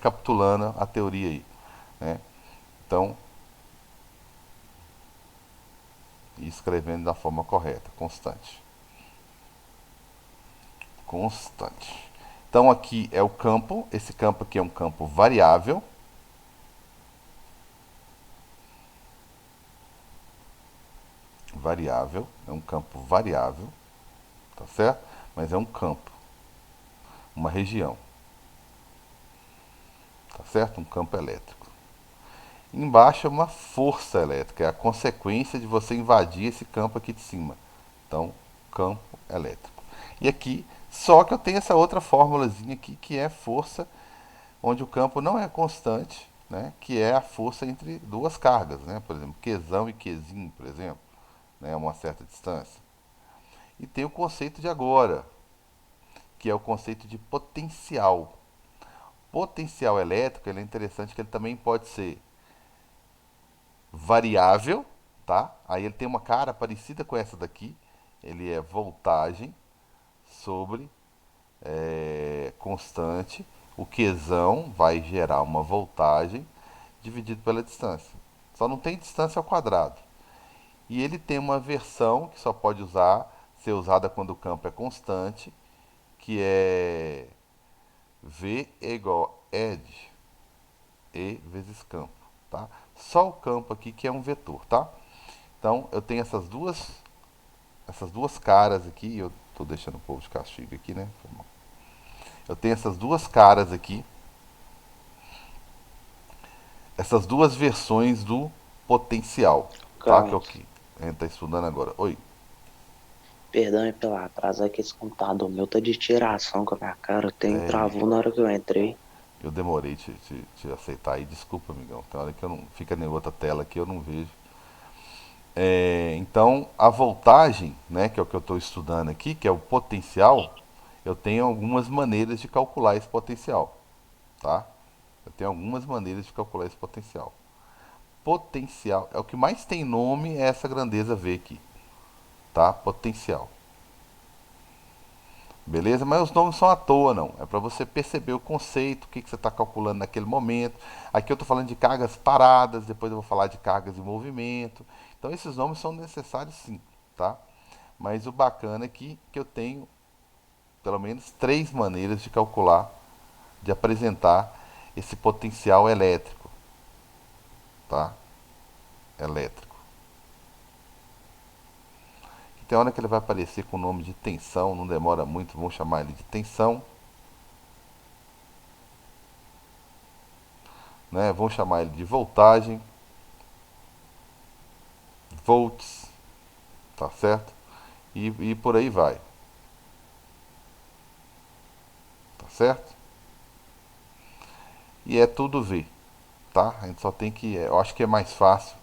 recapitulando a teoria aí, né? Então, e escrevendo da forma correta, constante. Constante. Então aqui é o campo, esse campo aqui é um campo variável. Variável, é um campo variável, tá certo? Mas é um campo, uma região, tá certo? Um campo elétrico. Embaixo é uma força elétrica, é a consequência de você invadir esse campo aqui de cima. Então, campo elétrico. E aqui, só que eu tenho essa outra fórmulazinha aqui, que é força, onde o campo não é constante, né? Que é a força entre duas cargas, né? Por exemplo, Qzão e Qzinho, por exemplo, né? A uma certa distância. E tem o conceito de agora, que é o conceito de potencial. Potencial elétrico, ele é interessante que ele também pode ser variável, tá? Aí ele tem uma cara parecida com essa daqui. Ele é voltagem sobre constante. O Qzão vai gerar uma voltagem dividido pela distância. Só não tem distância ao quadrado. E ele tem uma versão que só pode ser usada quando o campo é constante, que é V é igual a edge E vezes campo, tá? Só o campo aqui que é um vetor, tá? Então eu tenho essas duas caras aqui, eu tô deixando o povo de castigo aqui, né? Eu tenho essas duas caras aqui, essas duas versões do potencial, tá? Que é o Carlos, que a gente tá estudando agora. Oi, perdão aí pela atraso, é que esse computador meu tá de tiração com a minha cara, tem travou na hora que eu entrei. eu demorei te aceitar aí, desculpa, amigão. Tem hora que eu não fica em outra tela que eu não vejo. Então, a voltagem, né, que é o que eu estou estudando aqui, que é o potencial, eu tenho algumas maneiras de calcular esse potencial, tá? Eu tenho algumas maneiras de calcular esse potencial. Potencial é o que mais tem nome, é essa grandeza V aqui, tá? Potencial. Beleza? Mas os nomes são à toa, não. É para você perceber o conceito, o que você está calculando naquele momento. Aqui eu estou falando de cargas paradas, depois eu vou falar de cargas em movimento. Então esses nomes são necessários sim, tá? Mas o bacana é que eu tenho pelo menos três maneiras de calcular, de apresentar esse potencial elétrico, tá? Elétrico. Tem hora que ele vai aparecer com o nome de tensão, não demora muito, vamos chamar ele de tensão, né? Vamos chamar ele de voltagem, volts, tá certo? E por aí vai, tá certo? E é tudo V, tá? A gente só tem que, eu acho que é mais fácil,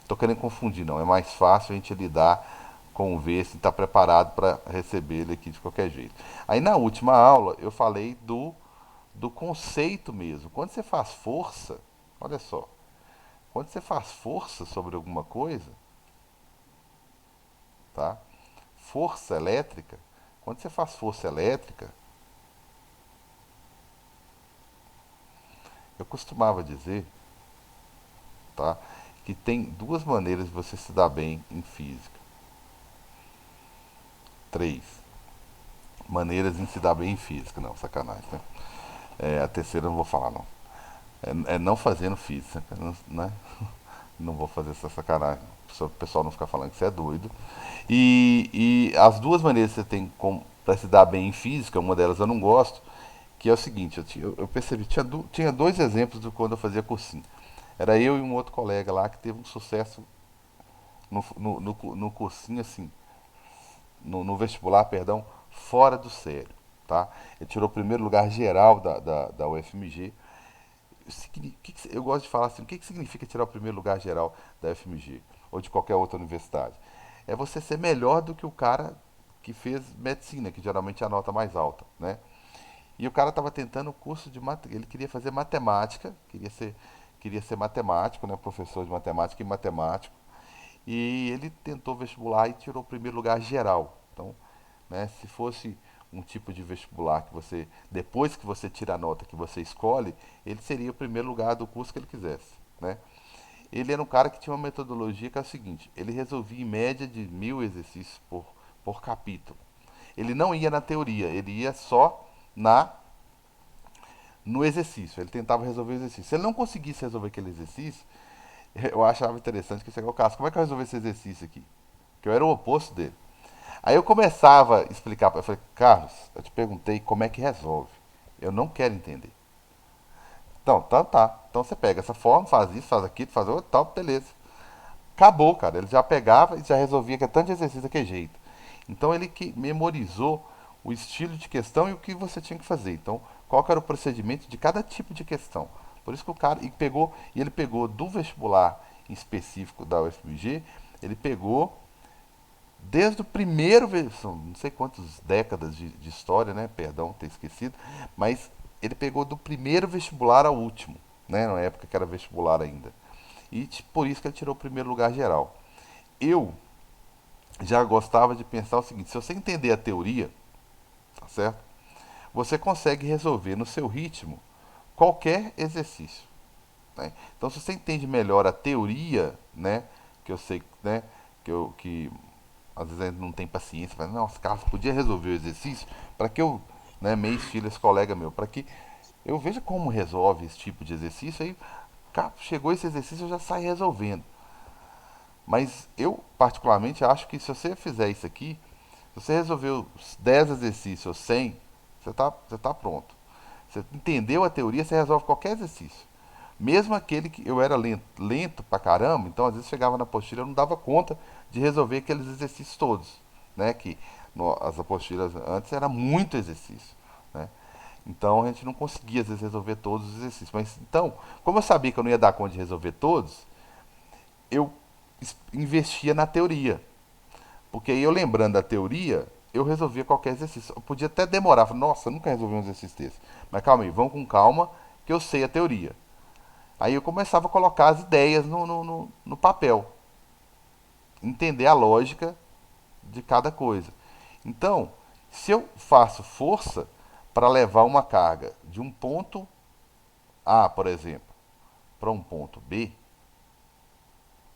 tô querendo confundir não, é mais fácil a gente lidar com o V se está preparado para receber ele aqui de qualquer jeito. Aí na última aula eu falei do conceito mesmo. Quando você faz força, olha só, quando você faz força sobre alguma coisa, tá? Força elétrica, quando você faz força elétrica, eu costumava dizer, tá? Que tem duas maneiras de você se dar bem em física. Três maneiras de se dar bem em física. Não, sacanagem, né? A terceira eu não vou falar, não. É não fazendo física, né? Não vou fazer essa sacanagem. Só o pessoal não ficar falando que você é doido. E as duas maneiras que você tem para se dar bem em física, uma delas eu não gosto, que é o seguinte, eu percebi, tinha dois exemplos de quando eu fazia cursinho. Era eu e um outro colega lá que teve um sucesso no cursinho, assim, no vestibular, perdão, fora do sério, tá? Ele tirou o primeiro lugar geral da UFMG. Eu gosto de falar assim, o que significa tirar o primeiro lugar geral da UFMG? Ou de qualquer outra universidade? É você ser melhor do que o cara que fez medicina, que geralmente é a nota mais alta, né? E o cara estava tentando o curso de matemática, ele queria fazer matemática, queria ser matemático, né, professor de matemática e matemático. E ele tentou vestibular e tirou o primeiro lugar geral. Então, né, se fosse um tipo de vestibular que você, depois que você tira a nota que você escolhe, ele seria o primeiro lugar do curso que ele quisesse, né? Ele era um cara que tinha uma metodologia que é a seguinte: ele resolvia em média de 1.000 exercícios por capítulo. Ele não ia na teoria, ele ia só na no exercício. Ele tentava resolver o exercício. Se ele não conseguisse resolver aquele exercício, eu achava interessante que chegou o caso. Como é que eu resolvi esse exercício aqui? Que eu era o oposto dele. Aí eu começava a explicar para ele, eu falei, Carlos, eu te perguntei como é que resolve. Eu não quero entender. Então, tá. Então você pega essa forma, faz isso, faz aquilo, faz outro, tal, beleza. Acabou, cara. Ele já pegava e já resolvia que é tanto de exercício daquele jeito. Então ele que memorizou o estilo de questão e o que você tinha que fazer. Então, qual que era o procedimento de cada tipo de questão. Por isso que o cara ele pegou do vestibular em específico da UFMG, ele pegou desde o primeiro, são não sei quantas décadas de história, né? Perdão ter esquecido, mas ele pegou do primeiro vestibular ao último, né? Na época que era vestibular ainda. E por isso que ele tirou o primeiro lugar geral. Eu já gostava de pensar o seguinte: se você entender a teoria, tá certo? Você consegue resolver no seu ritmo qualquer exercício. Né? Então, se você entende melhor a teoria, né, que eu sei, né, que às vezes a gente não tem paciência, mas nossa, Carlos, podia resolver o exercício para que eu, né, meio estilo esse colega meu, para que eu veja como resolve esse tipo de exercício, aí chegou esse exercício eu já saio resolvendo. Mas eu particularmente acho que se você fizer isso aqui, se você resolveu 10 exercícios ou 100, você tá pronto. Você entendeu a teoria, você resolve qualquer exercício. Mesmo aquele que eu era lento pra caramba, então às vezes chegava na apostila eu não dava conta de resolver aqueles exercícios todos, né? Que as apostilas antes era muito exercício, né? Então a gente não conseguia às vezes resolver todos os exercícios. Mas então, como eu sabia que eu não ia dar conta de resolver todos, eu investia na teoria. Porque aí eu lembrando da teoria, eu resolvia qualquer exercício. Eu podia até demorar, falar, nossa, eu nunca resolvi um exercício desse. Mas calma aí, vamos com calma, que eu sei a teoria. Aí eu começava a colocar as ideias no papel, entender a lógica de cada coisa. Então, se eu faço força para levar uma carga de um ponto A, por exemplo, para um ponto B,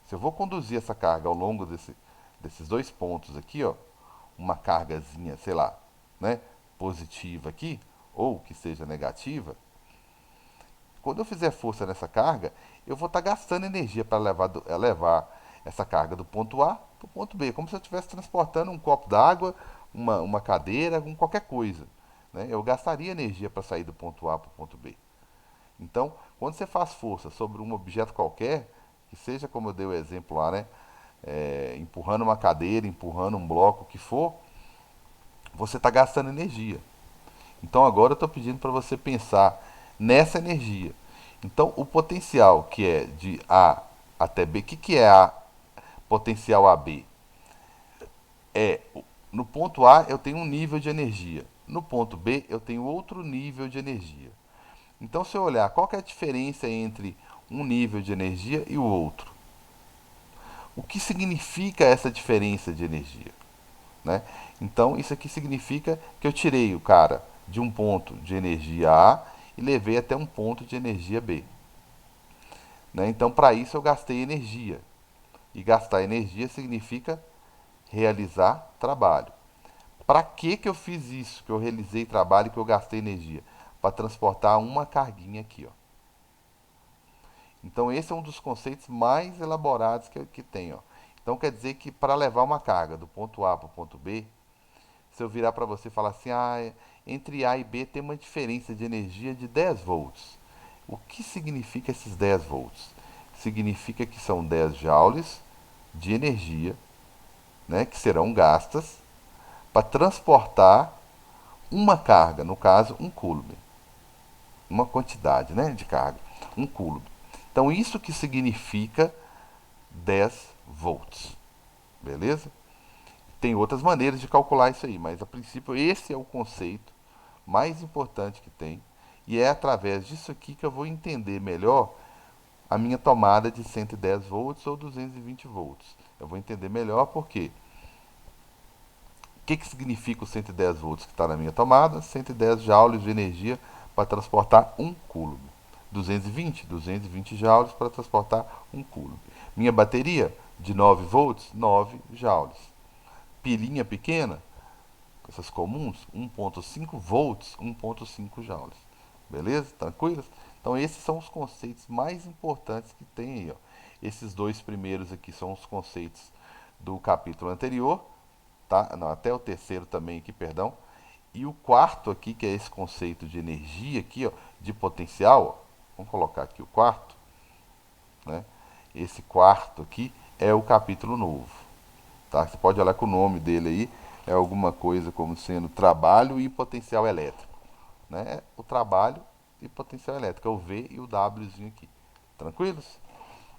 se eu vou conduzir essa carga ao longo desses dois pontos aqui, ó, uma cargazinha, sei lá, né, positiva aqui, ou que seja negativa, quando eu fizer força nessa carga, eu vou estar gastando energia para levar essa carga do ponto A para o ponto B, como se eu estivesse transportando um copo d'água, uma cadeira, qualquer coisa. Né? Eu gastaria energia para sair do ponto A para o ponto B. Então, quando você faz força sobre um objeto qualquer, que seja como eu dei o exemplo lá, né? Empurrando uma cadeira, empurrando um bloco, o que for, você está gastando energia. Então agora eu estou pedindo para você pensar nessa energia. Então o potencial que é de A até B, o que é a potencial AB? É no ponto A eu tenho um nível de energia, no ponto B eu tenho outro nível de energia. Então se eu olhar qual que é a diferença entre um nível de energia e o outro, o que significa essa diferença de energia? Né? Então isso aqui significa que eu tirei o cara de um ponto de energia A e levei até um ponto de energia B. Né? Então para isso eu gastei energia. E gastar energia significa realizar trabalho. Para que eu fiz isso? Que eu realizei trabalho e que eu gastei energia? Para transportar uma carguinha aqui. Ó. Então esse é um dos conceitos mais elaborados que tem. Ó. Então quer dizer que para levar uma carga do ponto A para o ponto B, se eu virar para você e falar assim, entre A e B tem uma diferença de energia de 10 volts. O que significa esses 10 volts? Significa que são 10 joules de energia, né, que serão gastas para transportar uma carga, no caso, um coulomb. Uma quantidade, né, de carga, um coulomb. Então, isso que significa 10 volts. Beleza? Tem outras maneiras de calcular isso aí, mas a princípio esse é o conceito mais importante que tem. E é através disso aqui que eu vou entender melhor a minha tomada de 110 volts ou 220 volts. Eu vou entender melhor porque que significa os 110 volts que está na minha tomada? 110 joules de energia para transportar 1 coulomb. 220 joules para transportar 1 coulomb. Minha bateria de 9 volts, 9 joules. Pilinha pequena, essas comuns, 1.5 volts, 1.5 joules. Beleza? Tranquilos? Então esses são os conceitos mais importantes que tem aí. Ó. Esses dois primeiros aqui são os conceitos do capítulo anterior, tá? Não, até o terceiro também aqui, perdão. E o quarto aqui, que é esse conceito de energia aqui, ó, de potencial, ó. Vamos colocar aqui o quarto, né? Esse quarto aqui é o capítulo novo, tá? Você pode olhar que o nome dele aí é alguma coisa como sendo trabalho e potencial elétrico, né? O trabalho e potencial elétrico, é o V e o Wzinho aqui. Tranquilos?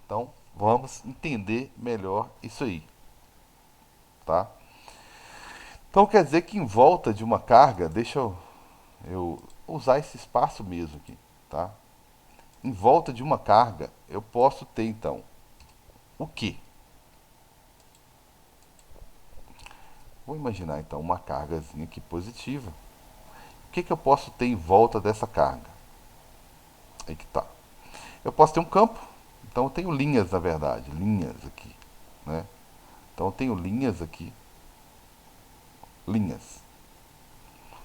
Então, vamos entender melhor isso aí, tá? Então quer dizer que em volta de uma carga, deixa eu usar esse espaço mesmo aqui, tá? Em volta de uma carga, eu posso ter então o quê? Vou imaginar então uma cargazinha aqui positiva. O que eu posso ter em volta dessa carga? Aí que tá. Eu posso ter um campo. Então eu tenho linhas, na verdade, linhas aqui, né? Então eu tenho linhas aqui, linhas,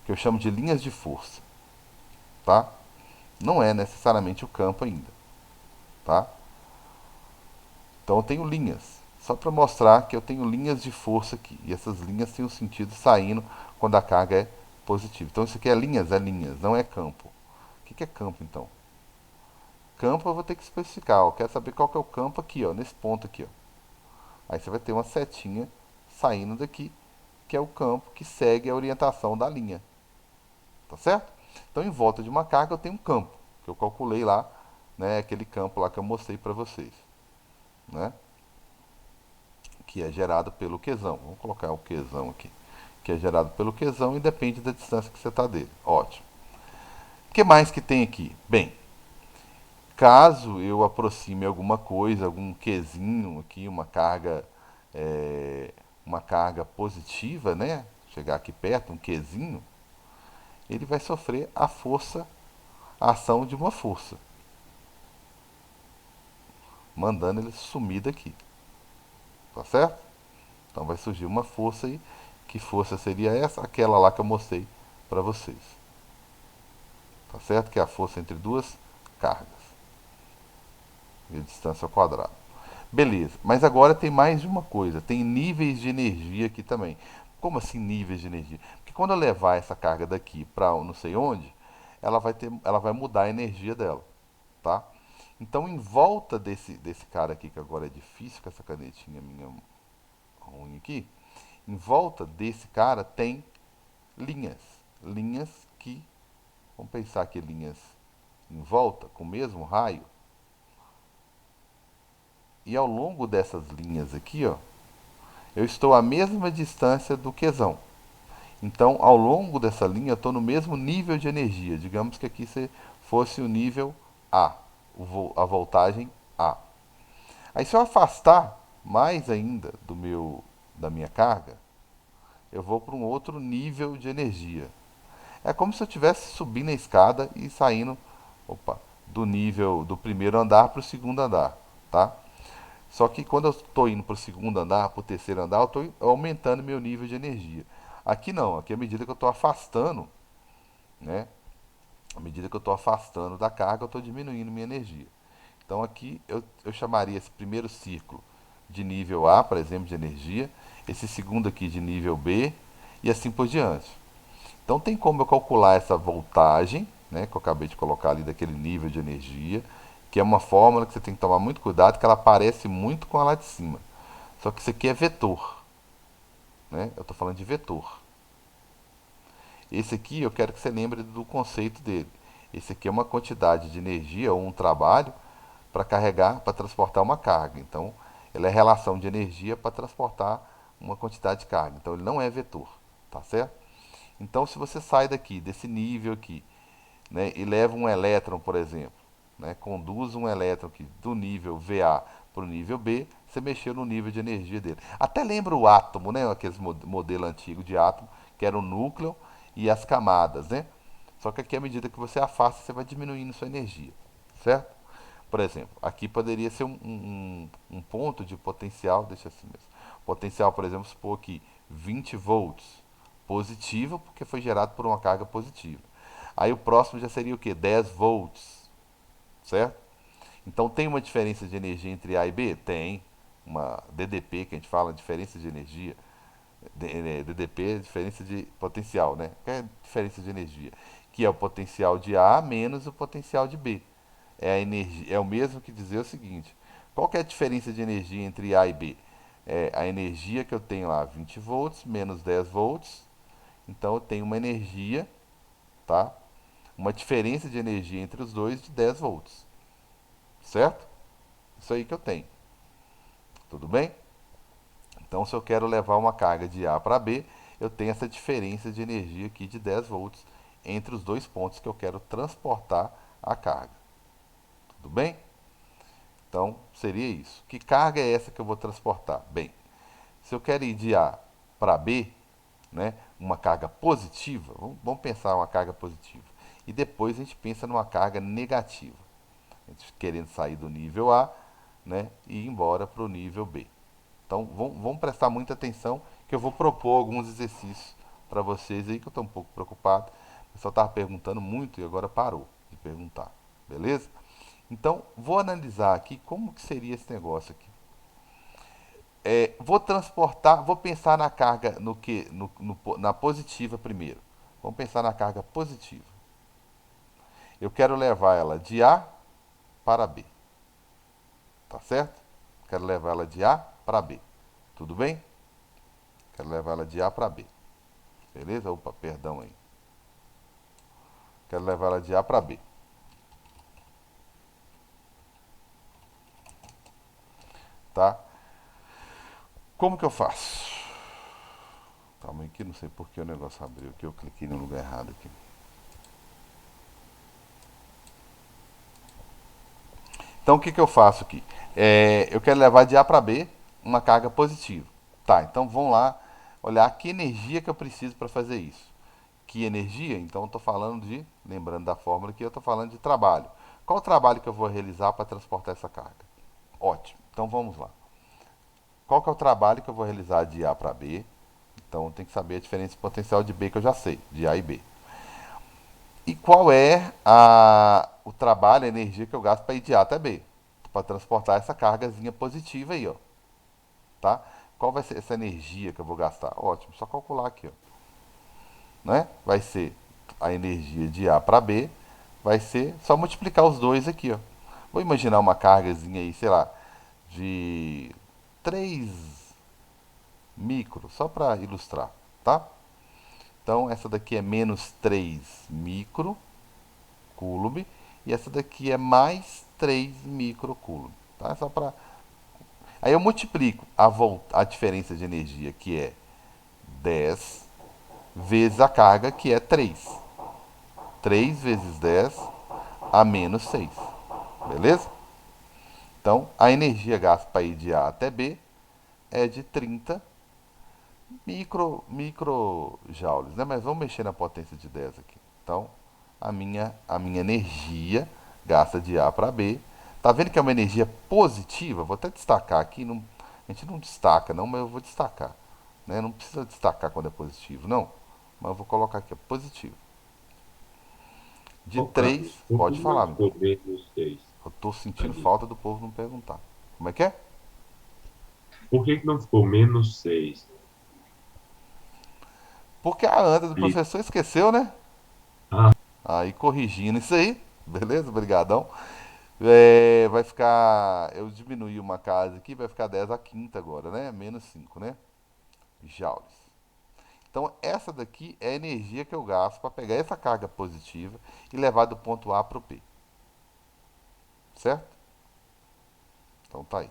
que eu chamo de linhas de força, tá? Não é necessariamente o campo ainda, tá? Então eu tenho linhas, só para mostrar que eu tenho linhas de força aqui. E essas linhas têm um sentido saindo quando a carga é positiva. Então isso aqui é linhas, não é campo. O que é campo então? Campo eu vou ter que especificar. Eu quero saber qual que é o campo aqui, ó, nesse ponto aqui. Ó. Aí você vai ter uma setinha saindo daqui, que é o campo que segue a orientação da linha. Tá certo? Então em volta de uma carga eu tenho um campo, que eu calculei lá, né, aquele campo lá que eu mostrei para vocês. Né? Que é gerado pelo Qzão. Vamos colocar o Qzão aqui. Que é gerado pelo Qzão e depende da distância que você está dele. Ótimo. O que mais que tem aqui? Bem, caso eu aproxime alguma coisa, algum Qzinho aqui, uma carga positiva, né? Chegar aqui perto, um Qzinho, ele vai sofrer a força, a ação de uma força, mandando ele sumir daqui. Tá certo? Então vai surgir uma força aí. Que força seria essa? Aquela lá que eu mostrei para vocês. Tá certo? Que é a força entre duas cargas. E a distância ao quadrado. Beleza. Mas agora tem mais de uma coisa. Tem níveis de energia aqui também. Como assim níveis de energia? Porque quando eu levar essa carga daqui para não sei onde, ela vai mudar a energia dela. Tá? Então em volta desse cara aqui, que agora é difícil com essa canetinha minha ruim aqui, em volta desse cara tem linhas. Linhas que, vamos pensar aqui, linhas em volta, com o mesmo raio. E ao longo dessas linhas aqui, ó, eu estou à mesma distância do Qzão. Então, ao longo dessa linha, eu estou no mesmo nível de energia. Digamos que aqui fosse o nível A, a voltagem A. Aí, se eu afastar mais ainda da minha carga, eu vou para um outro nível de energia. É como se eu estivesse subindo a escada e saindo, opa, do nível do primeiro andar para o segundo andar, tá? Só que quando eu estou indo para o segundo andar, para o terceiro andar, eu estou aumentando meu nível de energia. Aqui não, aqui à medida que eu estou afastando, né? À medida que eu estou afastando da carga, eu estou diminuindo minha energia. Então aqui eu chamaria esse primeiro ciclo de nível A, por exemplo, de energia, esse segundo aqui de nível B e assim por diante. Então tem como eu calcular essa voltagem, né, que eu acabei de colocar ali daquele nível de energia, que é uma fórmula que você tem que tomar muito cuidado, que ela parece muito com a lá de cima. Só que isso aqui é vetor, né? Eu estou falando de vetor. Esse aqui eu quero que você lembre do conceito dele. Esse aqui é uma quantidade de energia ou um trabalho para carregar, para transportar uma carga. Então, ele é relação de energia para transportar uma quantidade de carga. Então, ele não é vetor, tá certo? Então, se você sai daqui, desse nível aqui, né, e leva um elétron, por exemplo, né, conduz um elétron aqui do nível VA para o nível B, você mexeu no nível de energia dele. Até lembra o átomo, né? Aqueles modelo antigo de átomo, que era o núcleo e as camadas, né? Só que aqui, à medida que você afasta, você vai diminuindo sua energia, certo? Por exemplo, aqui poderia ser um ponto de potencial, deixa assim mesmo. Potencial, por exemplo, supor aqui 20 volts, positivo, porque foi gerado por uma carga positiva. Aí o próximo já seria o que? 10 volts, certo? Então tem uma diferença de energia entre A e B? Tem. Uma DDP, que a gente fala, diferença de energia. DDP é diferença de potencial, né? Que é diferença de energia. Que é o potencial de A menos o potencial de B. É, a energia, é o mesmo que dizer o seguinte: qual que é a diferença de energia entre A e B? É a energia que eu tenho lá, 20 volts menos 10 volts. Então eu tenho uma energia, tá? Uma diferença de energia entre os dois de 10 volts. Certo? Isso aí que eu tenho. Tudo bem? Então, se eu quero levar uma carga de A para B, eu tenho essa diferença de energia aqui de 10 volts entre os dois pontos que eu quero transportar a carga. Tudo bem? Então, seria isso. Que carga é essa que eu vou transportar? Bem, se eu quero ir de A para B, né, uma carga positiva, vamos pensar uma carga positiva. E depois a gente pensa numa carga negativa. A gente querendo sair do nível A, né, e ir embora para o nível B. Então vamos prestar muita atenção que eu vou propor alguns exercícios para vocês aí que eu estou um pouco preocupado. O pessoal estava perguntando muito e agora parou de perguntar. Beleza? Então vou analisar aqui como que seria esse negócio aqui. Vou transportar, vou pensar na carga no que, na positiva primeiro. Vamos pensar na carga positiva. Eu quero levar ela de A para B, tá certo? Quero levar ela de A para B. Tudo bem? Quero levar ela de A para B. Beleza? Opa, perdão aí. Quero levar ela de A para B. Tá? Como que eu faço? Calma aí que não sei por que o negócio abriu aqui. Eu cliquei no lugar errado aqui. Então o que, que eu faço aqui? Eu quero levar de A para B uma carga positiva. Tá, então vamos lá olhar que energia que eu preciso para fazer isso. Que energia? Então eu estou falando de, lembrando da fórmula aqui, eu estou falando de trabalho. Qual o trabalho que eu vou realizar para transportar essa carga? Ótimo, então vamos lá. Qual que é o trabalho que eu vou realizar de A para B? Então tem que saber a diferença de potencial de B que eu já sei, de A e B. E qual é o trabalho, a energia que eu gasto para ir de A até B? Para transportar essa cargazinha positiva aí, ó. Tá? Qual vai ser essa energia que eu vou gastar? Ótimo, só calcular aqui, ó. Né? Vai ser a energia de A para B, vai ser só multiplicar os dois aqui, ó. Vou imaginar uma cargazinha aí, sei lá, de 3 micro, só para ilustrar, tá? Então essa daqui é menos 3 micro coulomb e essa daqui é mais 3 micro coulomb, tá? Só para aí eu multiplico a diferença de energia que é 10 vezes a carga que é 3. 3 vezes 10 a menos 6. Beleza? Então, a energia gasta para ir de A até B é de 30 microjoules, né? Mas vamos mexer na potência de 10 aqui. Então, a minha energia gasta de A para B. Tá vendo que é uma energia positiva? Vou até destacar aqui. Não, a gente não destaca, não, mas eu vou destacar. Né? Não precisa destacar quando é positivo, não. Mas eu vou colocar aqui, é positivo. De Ô, 3, Carlos, por que pode não falar, meu irmão. ficou menos 6 Eu tô sentindo ali? falta do povo não perguntar. Como é que é? Por que não ficou menos 6 Porque a anta do ali? professor esqueceu, né? Ah, Aí corrigindo isso aí, beleza? Obrigadão. Vai ficar. Eu diminuí uma casa aqui, vai ficar 10 a quinta agora, né? Menos 5, né? Joules. Então, essa daqui é a energia que eu gasto para pegar essa carga positiva e levar do ponto A para o P. Certo? Então tá aí.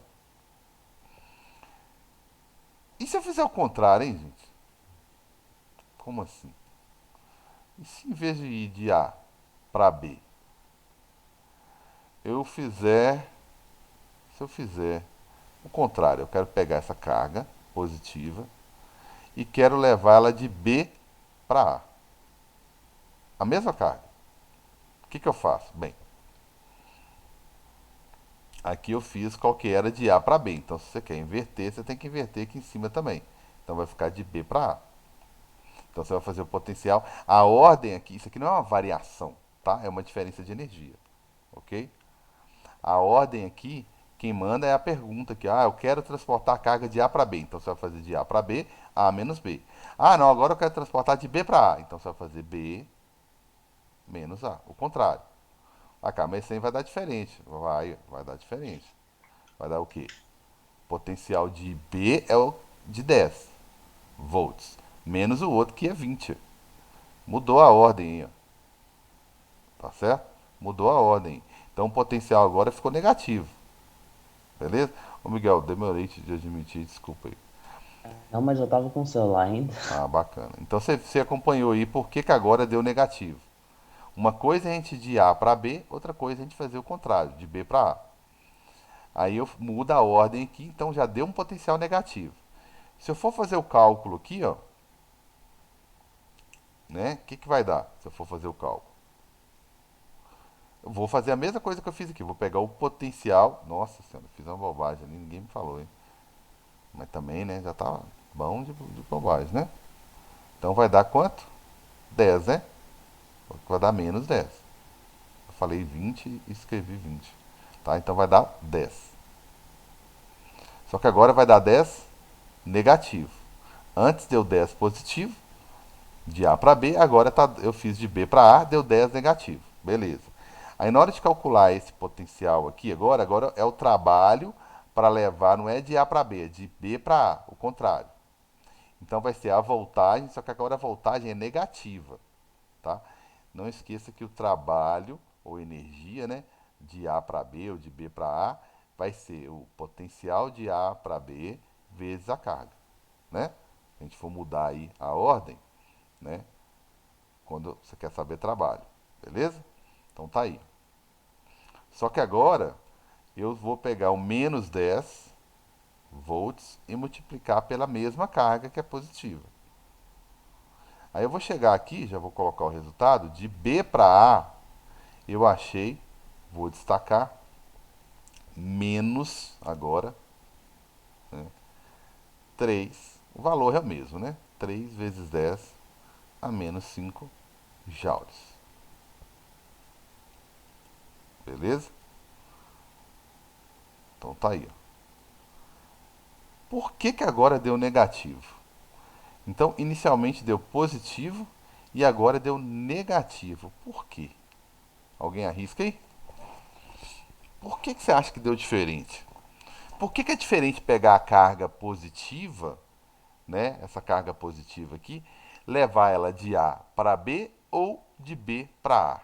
E se eu fizer o contrário, hein, gente? Como assim? E se em vez de ir de A para B, eu fizer. Se eu fizer. o contrário, eu quero pegar essa carga positiva e quero levá-la de B para A. A mesma carga. O que eu faço? Bem, aqui eu fiz qual que era de A para B. Então, se você quer inverter, você tem que inverter aqui em cima também. Então, vai ficar de B para A. Então, você vai fazer o potencial. A ordem aqui, isso aqui não é uma variação, tá? É uma diferença de energia, ok? A ordem aqui, quem manda é a pergunta aqui. Ah, eu quero transportar a carga de A para B. Então, você vai fazer de A para B, A menos B. Ah, não, agora eu quero transportar de B para A. Então, você vai fazer B menos A. O contrário. Ah, cara, mas isso aí vai dar diferente. Vai dar diferente. Vai dar o quê? Potencial de B é o de 10 volts, menos o outro que é 20. Mudou a ordem aí, ó. Tá certo? Mudou a ordem. Então o potencial agora ficou negativo. Beleza? Ô Miguel, demorei de admitir, desculpa aí. Não, mas eu tava com o celular ainda. Ah, bacana. Então você acompanhou aí por que agora deu negativo. Uma coisa é a gente ir de A para B, outra coisa é a gente fazer o contrário, de B para A. Aí eu mudo a ordem aqui, então já deu um potencial negativo. Se eu for fazer o cálculo aqui, ó, né? O que vai dar se eu for fazer o cálculo? Eu vou fazer a mesma coisa que eu fiz aqui. Vou pegar o potencial. Nossa senhora, fiz uma bobagem ali, ninguém me falou, hein? Mas também, né? Já tá bom de bobagem, né? Então vai dar quanto? 10, né? Vai dar menos 10. Eu falei 20 e escrevi 20. Tá? Então vai dar 10. Só que agora vai dar 10 negativo. Antes deu 10 positivo, de A para B, agora tá, eu fiz de B para A, deu 10 negativo. Beleza. Aí na hora de calcular esse potencial aqui, agora é o trabalho para levar, não é de A para B, é de B para A, o contrário. Então vai ser a voltagem, só que agora a voltagem é negativa, tá? Não esqueça que o trabalho ou energia, né, de A para B ou de B para A vai ser o potencial de A para B vezes a carga, né? Se a gente for mudar aí a ordem, né? Quando você quer saber trabalho, beleza? Então tá aí. Só que agora eu vou pegar o menos 10 volts e multiplicar pela mesma carga que é positiva. Aí eu vou chegar aqui, já vou colocar o resultado, de B para A, eu achei, vou destacar, menos agora, né, 3, o valor é o mesmo, né? 3 vezes 10 a menos 5 joules. Beleza? Então tá aí, ó. Por que agora deu negativo? Então, inicialmente deu positivo e agora deu negativo. Por quê? Alguém arrisca aí? Por que você acha que deu diferente? Por que é diferente pegar a carga positiva, né? Essa carga positiva aqui, levar ela de A para B ou de B para A?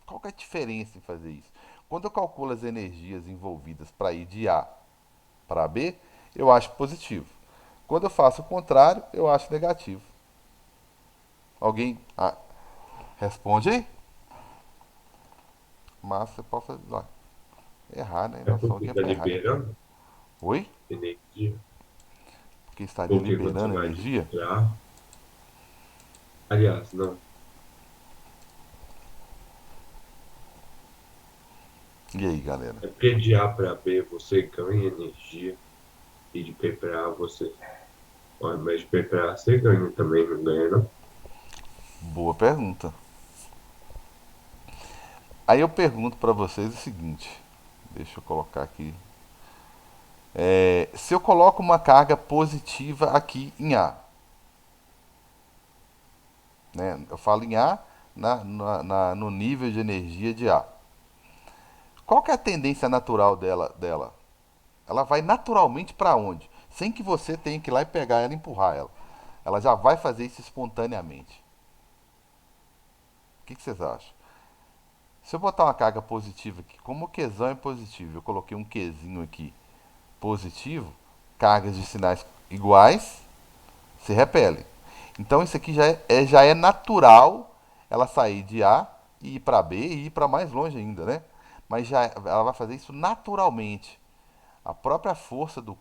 Qual que é a diferença em fazer isso? Quando eu calculo as energias envolvidas para ir de A para B, eu acho positivo. Quando eu faço o contrário, eu acho negativo. Alguém responde aí? Mas você pode fazer. Ó, errar, né? É Nós somos porque aqui é está pra errar. liberando Oi? energia. Porque estaria Porque quando você liberando vai de energia? A, aliás, não. E aí, galera? É porque de A para B você ganha energia e de B para A você. Olha, mas de B para A você ganha também, não ganha, não? Boa pergunta. Aí eu pergunto pra vocês o seguinte. Deixa eu colocar aqui. Se eu coloco uma carga positiva aqui em A, né? Eu falo em A no nível de energia de A. Qual que é a tendência natural dela? Ela vai naturalmente para onde? Sem que você tenha que ir lá e pegar ela e empurrar ela. Ela já vai fazer isso espontaneamente. O que vocês acham? Se eu botar uma carga positiva aqui, como o Qzão é positivo, eu coloquei um Qzinho aqui positivo, cargas de sinais iguais se repelem. Então isso aqui já é natural ela sair de A e ir para B e ir para mais longe ainda, né? Mas já ela vai fazer isso naturalmente. A própria força do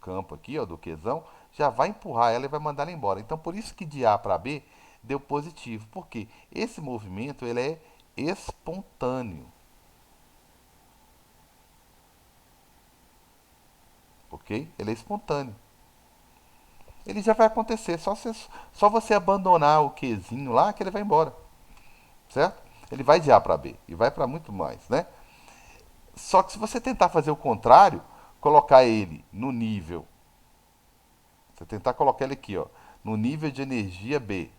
campo aqui, ó, do Qzão, já vai empurrar ela e vai mandar ela embora. Então, por isso que de A para B deu positivo. Porque esse movimento ele é espontâneo. Ok? Ele é espontâneo. Ele já vai acontecer. Só você abandonar o Qzinho lá que ele vai embora. Certo? Ele vai de A para B. E vai para muito mais, né? Só que se você tentar fazer o contrário, colocar ele no nível, você tentar colocar ele aqui, ó, no nível de energia B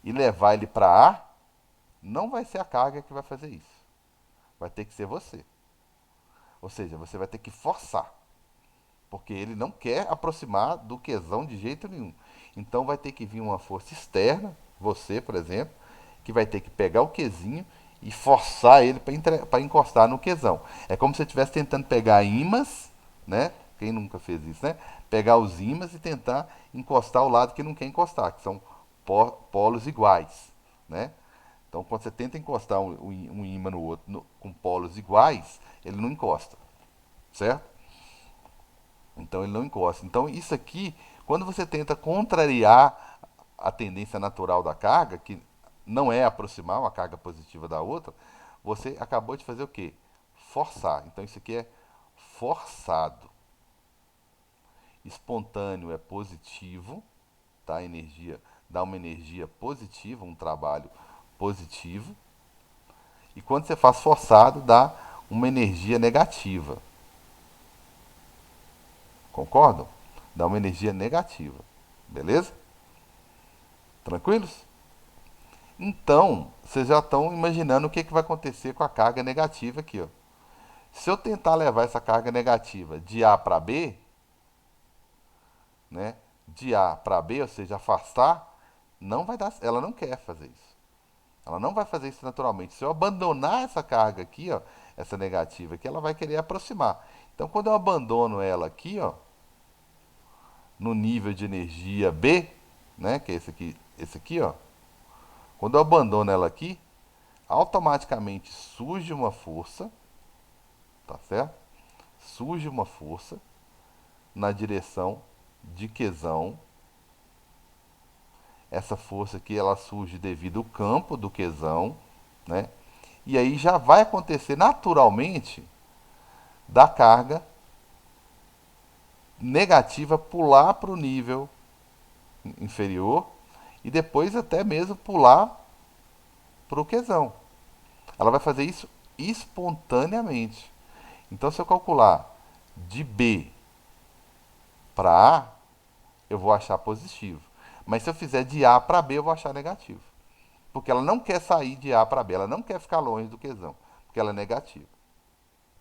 e levar ele para A, não vai ser a carga que vai fazer isso. Vai ter que ser você. Ou seja, você vai ter que forçar, porque ele não quer aproximar do Qzão de jeito nenhum. Então vai ter que vir uma força externa, você, por exemplo, que vai ter que pegar o Qzinho e forçar ele para encostar no Qzão. É como se você estivesse tentando pegar ímãs, né? Quem nunca fez isso, né? Pegar os ímãs e tentar encostar ao lado que não quer encostar, que são polos iguais, né? Então, quando você tenta encostar um ímã no outro com polos iguais, ele não encosta, certo? Então, ele não encosta. Então, isso aqui, quando você tenta contrariar a tendência natural da carga, que não é aproximar uma carga positiva da outra, você acabou de fazer o quê? Forçar. Então, isso aqui é forçado. Espontâneo é positivo, tá? Energia dá uma energia positiva, um trabalho positivo. E quando você faz forçado, dá uma energia negativa. Concordam? Dá uma energia negativa. Beleza? Tranquilos? Então, vocês já estão imaginando o que vai acontecer com a carga negativa aqui. Ó. Se eu tentar levar essa carga negativa de A para B, né, de A para B, ou seja, afastar, não vai dar, ela não quer fazer isso. Ela não vai fazer isso naturalmente. Se eu abandonar essa carga aqui, ó, essa negativa aqui, ela vai querer aproximar. Então, quando eu abandono ela aqui, ó, no nível de energia B, né, que é esse aqui, ó, quando eu abandono ela aqui, automaticamente surge uma força, tá certo? Surge uma força na direção de Qzão. Essa força aqui ela surge devido ao campo do Qzão, né? E aí já vai acontecer naturalmente da carga negativa pular para o nível inferior e depois até mesmo pular para o Qzão. Ela vai fazer isso espontaneamente. Então, se eu calcular de B para A, eu vou achar positivo. Mas se eu fizer de A para B, eu vou achar negativo. Porque ela não quer sair de A para B, ela não quer ficar longe do Qzão, porque ela é negativa.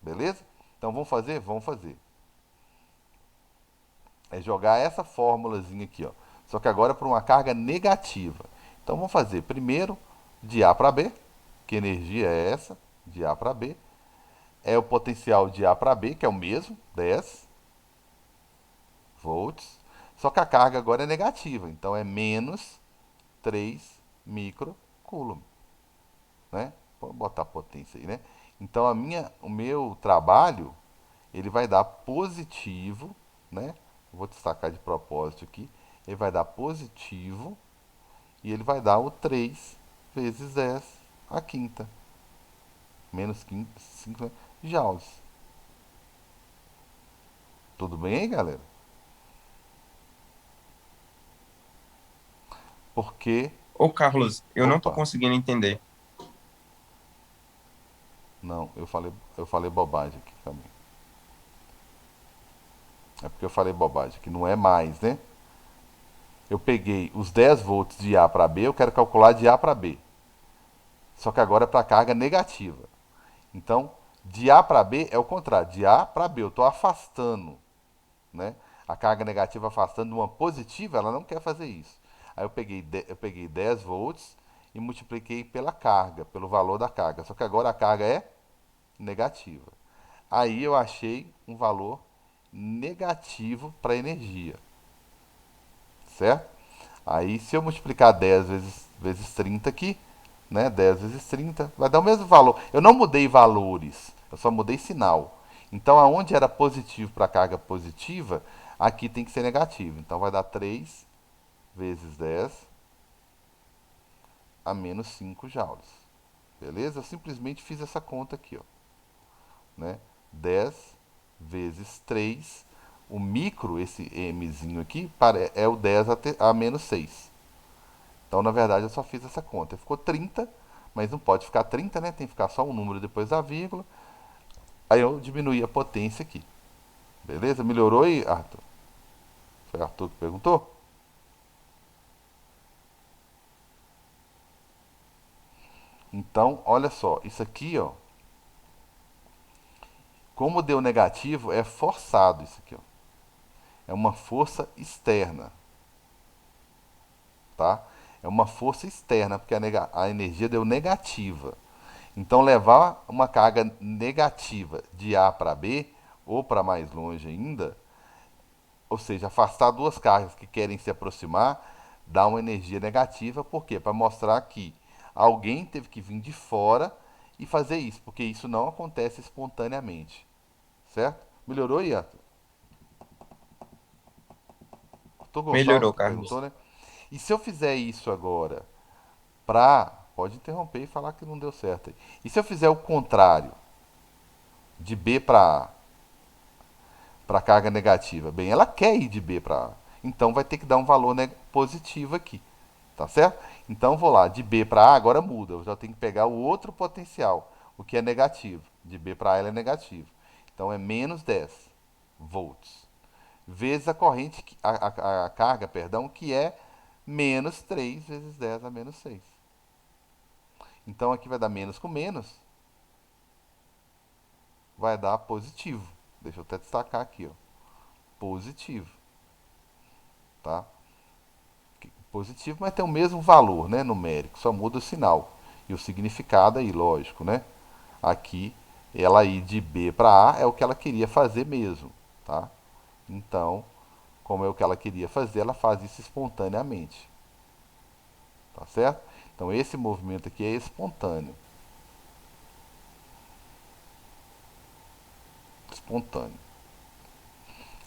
Beleza? Então, vamos fazer? Vamos fazer. É jogar essa fórmulazinha aqui, ó. Só que agora para uma carga negativa. Então, vamos fazer primeiro de A para B. Que energia é essa? De A para B. É o potencial de A para B, que é o mesmo, 10 volts. Só que a carga agora é negativa, então é menos 3 microcoulomb, né? Vou botar potência aí, né? Então o meu trabalho, ele vai dar positivo, né? Vou destacar de propósito aqui. Ele vai dar positivo e ele vai dar o 3 vezes 10 a quinta. Menos 5 joules. Tudo bem aí, galera? Porque. Ô, Carlos, eu não tô Opa, conseguindo entender. não, eu falei bobagem aqui também. É porque eu falei bobagem, que não é mais, né? Eu peguei os 10 volts de A para B, eu quero calcular de A para B. Só que agora é para carga negativa. Então, de A para B é o contrário, de A para B. Eu estou afastando, né? A carga negativa afastando uma positiva, ela não quer fazer isso. Aí eu peguei 10 volts e multipliquei pela carga, pelo valor da carga. Só que agora a carga é negativa. Aí eu achei um valor negativo para a energia, certo? Aí se eu multiplicar 10 vezes 30 aqui, né, 10 vezes 30, vai dar o mesmo valor. Eu não mudei valores, eu só mudei sinal. Então, aonde era positivo para a carga positiva, aqui tem que ser negativo. Então, vai dar 3 vezes 10 a menos 5 joules. Beleza? Eu simplesmente fiz essa conta aqui, ó, né? 10 vezes 3. O micro, esse mzinho aqui, é o 10 a menos 6. Então, na verdade, eu só fiz essa conta. Ficou 30, mas não pode ficar 30, né? Tem que ficar só um número depois da vírgula. Aí eu diminuí a potência aqui. Beleza? Melhorou aí, Arthur? Foi Arthur que perguntou? Então, olha só. Isso aqui, ó. Como deu negativo, é forçado isso aqui, ó. É uma força externa, tá? É uma força externa, porque a energia deu negativa. Então, levar uma carga negativa de A para B, ou para mais longe ainda, ou seja, afastar duas cargas que querem se aproximar, dá uma energia negativa. Por quê? Para mostrar que alguém teve que vir de fora e fazer isso, porque isso não acontece espontaneamente. Certo? Melhorou aí, Arthur? Arthur Gonçalves Melhorou, que perguntou, Carlos. né? E se eu fizer isso agora para. Pode interromper e falar que não deu certo aí. E se eu fizer o contrário, de B para carga negativa? Bem, ela quer ir de B para A. Então vai ter que dar um valor positivo aqui. Tá certo? Então vou lá, de B para A agora muda. Eu já tenho que pegar o outro potencial, o que é negativo. De B para A ela é negativo. Então é menos 10 volts. Vezes a corrente, a carga, perdão, que é menos 3 vezes 10 a menos 6. Então aqui vai dar menos com menos, vai dar positivo. Deixa eu até destacar aqui, ó. Positivo, tá? Positivo, mas tem o mesmo valor, né, numérico, só muda o sinal e o significado aí, lógico, né? Aqui ela ir de B para A é o que ela queria fazer mesmo, tá? Então, como é o que ela queria fazer, ela faz isso espontaneamente, tá certo? Então esse movimento aqui é espontâneo, espontâneo.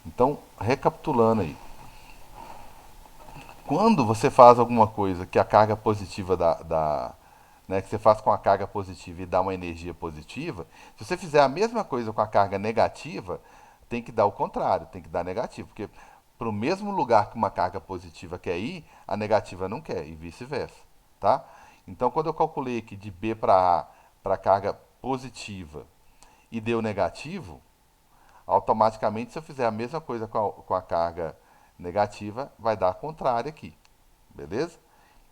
Então, recapitulando aí, quando você faz alguma coisa que a carga positiva né, que você faz com a carga positiva e dá uma energia positiva, se você fizer a mesma coisa com a carga negativa, tem que dar o contrário, tem que dar negativo, porque para o mesmo lugar que uma carga positiva quer ir, a negativa não quer, e vice-versa, tá? Então, quando eu calculei aqui de B para A para carga positiva e deu negativo, automaticamente, se eu fizer a mesma coisa com a carga negativa, vai dar a contrária aqui. Beleza?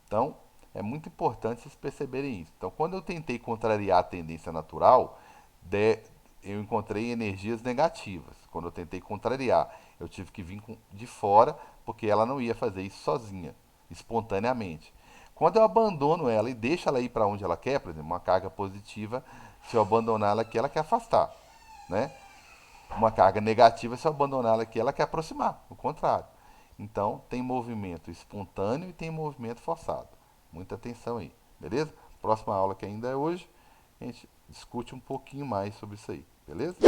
Então, é muito importante vocês perceberem isso. Então, quando eu tentei contrariar a tendência natural, eu encontrei energias negativas. Quando eu tentei contrariar, eu tive que vir de fora, porque ela não ia fazer isso sozinha, espontaneamente. Quando eu abandono ela e deixo ela ir para onde ela quer, por exemplo, uma carga positiva, se eu abandonar ela aqui, ela quer afastar, né? Uma carga negativa, se eu abandonar ela aqui, ela quer aproximar, o contrário. Então, tem movimento espontâneo e tem movimento forçado. Muita atenção aí, beleza? Próxima aula que ainda é hoje, a gente discute um pouquinho mais sobre isso aí, beleza?